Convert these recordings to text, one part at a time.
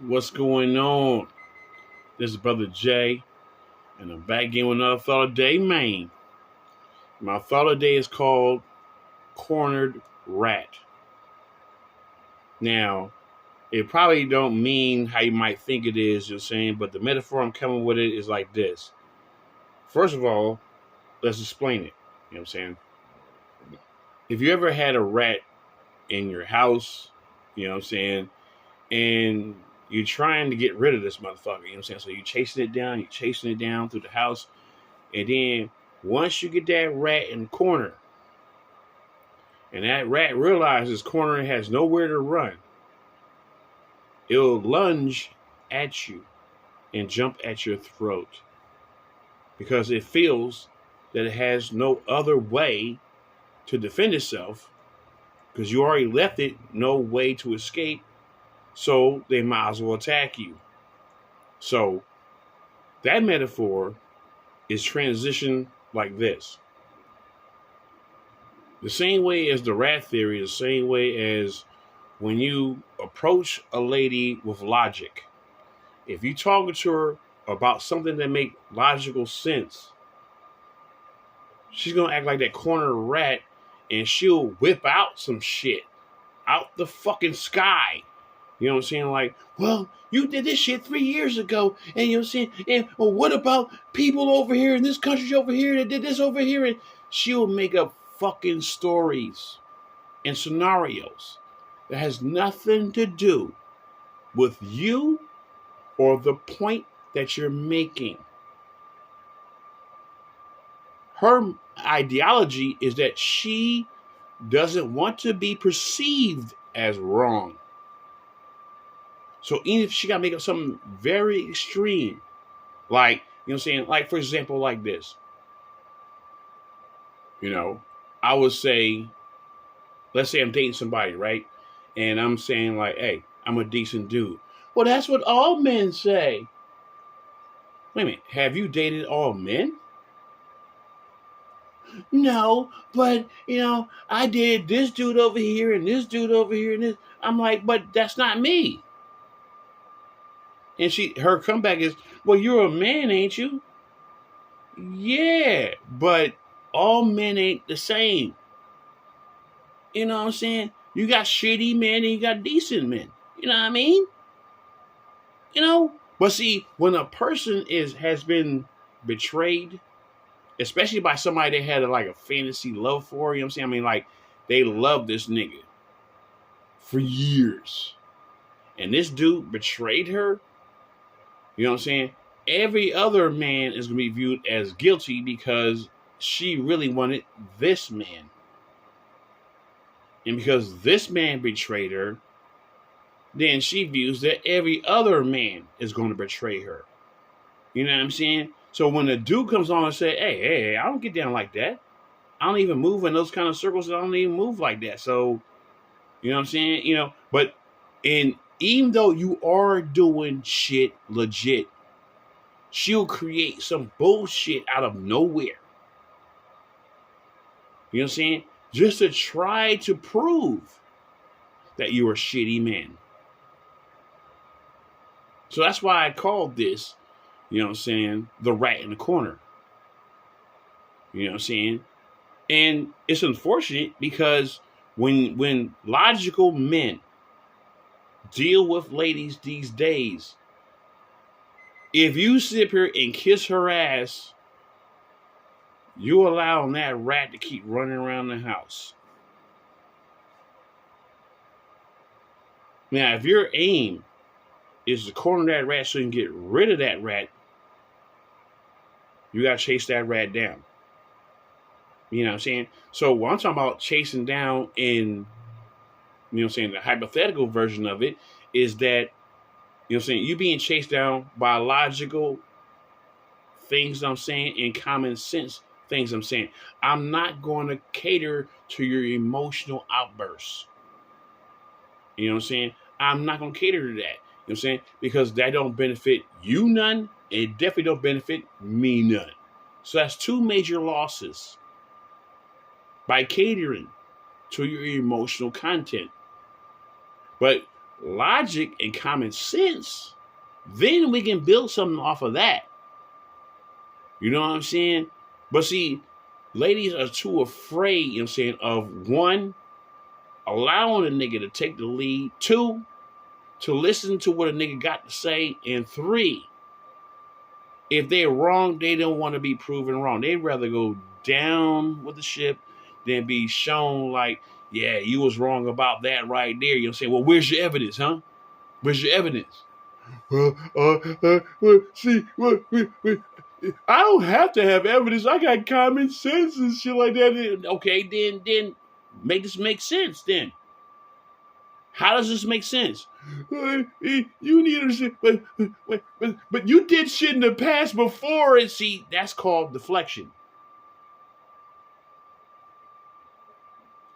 What's going on? This is Brother Jay, and I'm back again with another thought of the day, man. My thought of the day is called Cornered Rat. Now, it probably don't mean how you might think it is, you're saying, but the metaphor I'm coming with it is like this. First of all, let's explain it. You know what I'm saying? If you ever had a rat in your house, you know what I'm saying, and you're trying to get rid of this motherfucker, you know what I'm saying? So you're chasing it down through the house. And then once you get that rat in the corner, and that rat realizes corner has nowhere to run, it'll lunge at you and jump at your throat because it feels that it has no other way to defend itself because you already left it no way to escape. So they might as well attack you. So that metaphor is transition like this. The same way as the rat theory, the same way as when you approach a lady with logic. If you talk to her about something that make logical sense, she's gonna act like that corner rat and she'll whip out some shit out the fucking sky. You know what I'm saying? Like, well, you did this shit 3 years ago, and you know what I'm saying? And well, what about people over here in this country over here that did this over here? And she'll make up fucking stories and scenarios that has nothing to do with you or the point that you're making. Her ideology is that she doesn't want to be perceived as wrong. So even if she got to make up something very extreme, like, you know what I'm saying? Like, for example, like this. You know, I would say, let's say I'm dating somebody, right? And I'm saying, like, hey, I'm a decent dude. Well, that's what all men say. Wait a minute. Have you dated all men? No, but, I did this dude over here and this dude over here and this. I'm like, but that's not me. And her comeback is, well, you're a man, ain't you? Yeah, but all men ain't the same. You know what I'm saying? You got shitty men and you got decent men. You know what I mean? But see, when a person has been betrayed, especially by somebody they had like a fantasy love for, you know what I'm saying? I mean, like, they love this nigga for years. And this dude betrayed her. You know what I'm saying? Every other man is going to be viewed as guilty because she really wanted this man. And because this man betrayed her, then she views that every other man is going to betray her. You know what I'm saying? So when the dude comes on and say, hey, I don't get down like that. I don't even move in those kind of circles. I don't even move like that. So, you know what I'm saying? But even though you are doing shit legit, she'll create some bullshit out of nowhere. You know what I'm saying? Just to try to prove that you're a shitty man. So that's why I called this, you know what I'm saying, the rat in the corner. You know what I'm saying? And it's unfortunate because when logical men deal with ladies these days, if you sit here and kiss her ass, you allowing that rat to keep running around the house. Now, if your aim is to corner that rat so you can get rid of that rat, you got to chase that rat down. You know what I'm saying? So what I'm talking about chasing down in, you know what I'm saying, the hypothetical version of it is that, you know what I'm saying, you being chased down by logical things I'm saying and common sense things I'm saying. I'm not going to cater to your emotional outbursts. You know what I'm saying? I'm not going to cater to that. You know what I'm saying? Because that don't benefit you none. And it definitely don't benefit me none. So that's two major losses by catering to your emotional content. But logic and common sense, then we can build something off of that. You know what I'm saying? But see, ladies are too afraid, you know what I'm saying, of one, allowing a nigga to take the lead, two, to listen to what a nigga got to say, and three, if they're wrong, they don't want to be proven wrong. They'd rather go down with the ship than be shown like, yeah, you was wrong about that right there. You know what I'm saying? Well, where's your evidence, huh? Where's your evidence? I don't have to have evidence. I got common sense and shit like that. Okay, then make this make sense then. How does this make sense? You need to, but you did shit in the past before, and see, that's called deflection.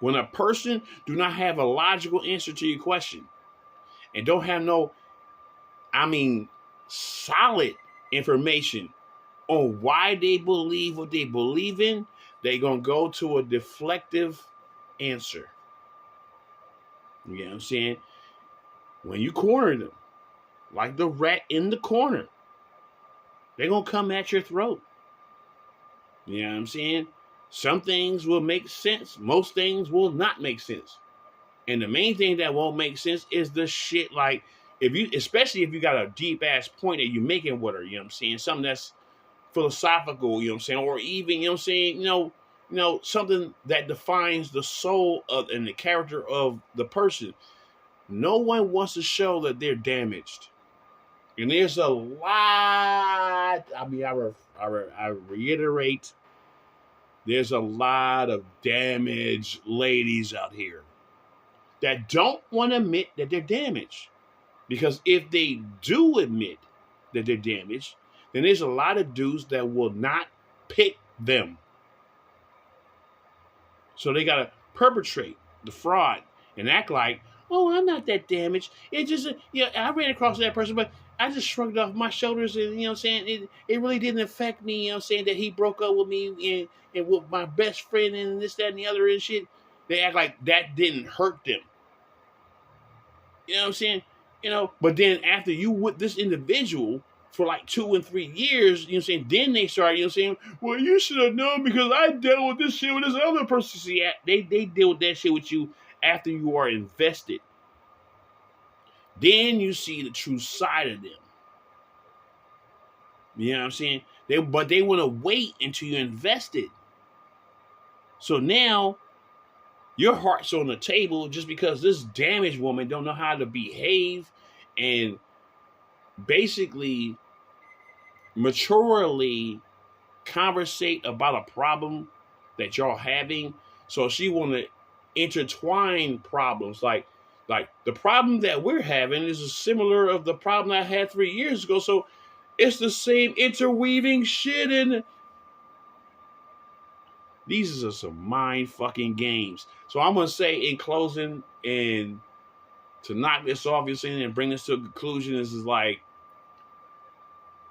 When a person do not have a logical answer to your question and don't have no, solid information on why they believe what they believe in, they're going to go to a deflective answer. You know what I'm saying? When you corner them, like the rat in the corner, they're going to come at your throat. You know what I'm saying? Some things will make sense. Most things will not make sense. And the main thing that won't make sense is the shit like, especially if you got a deep ass point that you're making with her, you know what I'm saying? Something that's philosophical, you know what I'm saying? Or even, you know what I'm saying, something that defines the soul of and the character of the person. No one wants to show that they're damaged. And there's a lot, I reiterate, there's a lot of damaged ladies out here that don't want to admit that they're damaged. Because if they do admit that they're damaged, then there's a lot of dudes that will not pick them. So they got to perpetrate the fraud and act like, oh, I'm not that damaged. It just, I ran across that person, but I just shrugged off my shoulders and, you know what I'm saying, it really didn't affect me, you know what I'm saying, that he broke up with me and with my best friend and this, that, and the other and shit. They act like that didn't hurt them. You know what I'm saying? But then after you with this individual for like 2 and 3 years, you know what I'm saying, then they start, you know what I'm saying, well, you should have known because I dealt with this shit with this other person. See, they deal with that shit with you after you are invested. Then you see the true side of them. You know what I'm saying? But they want to wait until you're invested. So now your heart's on the table just because this damaged woman don't know how to behave and basically maturely conversate about a problem that y'all having. So she want to intertwine problems like the problem that we're having is similar of the problem I had 3 years ago. So it's the same interweaving shit, and these are some mind fucking games. So I'm gonna say in closing, and to knock this off, you're saying, and bring this to a conclusion, this is like,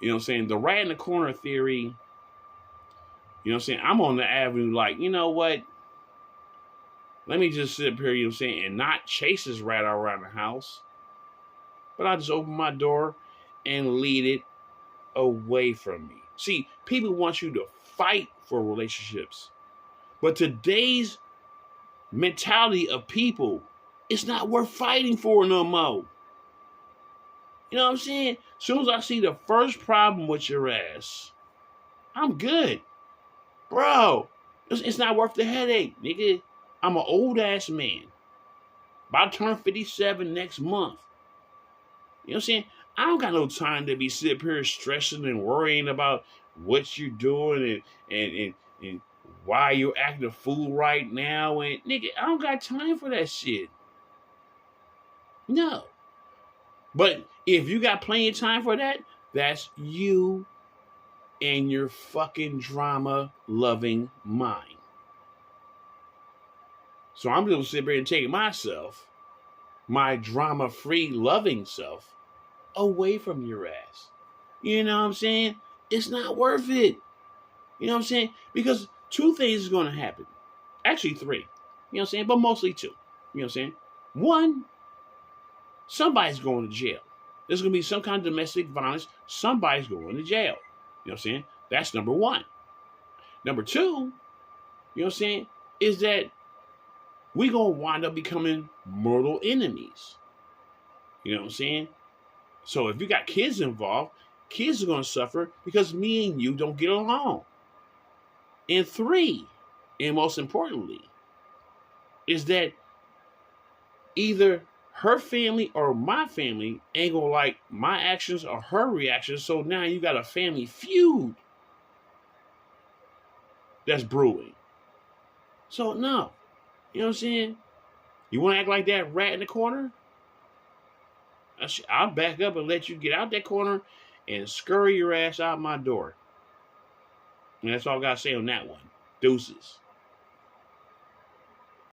you know what I'm saying, the rat in the corner theory. You know what I'm saying? I'm on the avenue like, you know what? Let me just sit up here, you know what I'm saying, and not chase this rat around the house. But I just open my door and lead it away from me. See, people want you to fight for relationships. But today's mentality of people, it's not worth fighting for no more. You know what I'm saying? As soon as I see the first problem with your ass, I'm good. Bro, it's not worth the headache, nigga. I'm an old ass man. About to turn 57 next month. You know what I'm saying? I don't got no time to be sitting here stressing and worrying about what you're doing and why you're acting a fool right now. And nigga, I don't got time for that shit. No. But if you got plenty of time for that, that's you and your fucking drama loving mind. So I'm just gonna sit here and take myself, my drama free loving self, away from your ass. You know what I'm saying? It's not worth it. You know what I'm saying? Because 2 things is gonna happen. Actually 3. You know what I'm saying? But mostly 2. You know what I'm saying? 1, somebody's going to jail. There's going to be some kind of domestic violence. Somebody's going to jail. You know what I'm saying? That's number one. Number two, you know what I'm saying, is that we're going to wind up becoming mortal enemies. You know what I'm saying? So if you got kids involved, kids are going to suffer because me and you don't get along. And three, and most importantly, is that either her family or my family ain't gonna like my actions or her reactions. So now you got a family feud that's brewing. So no, you know what I'm saying? You want to act like that rat in the corner? I'll back up and let you get out that corner and scurry your ass out my door. And that's all I gotta say on that one. Deuces.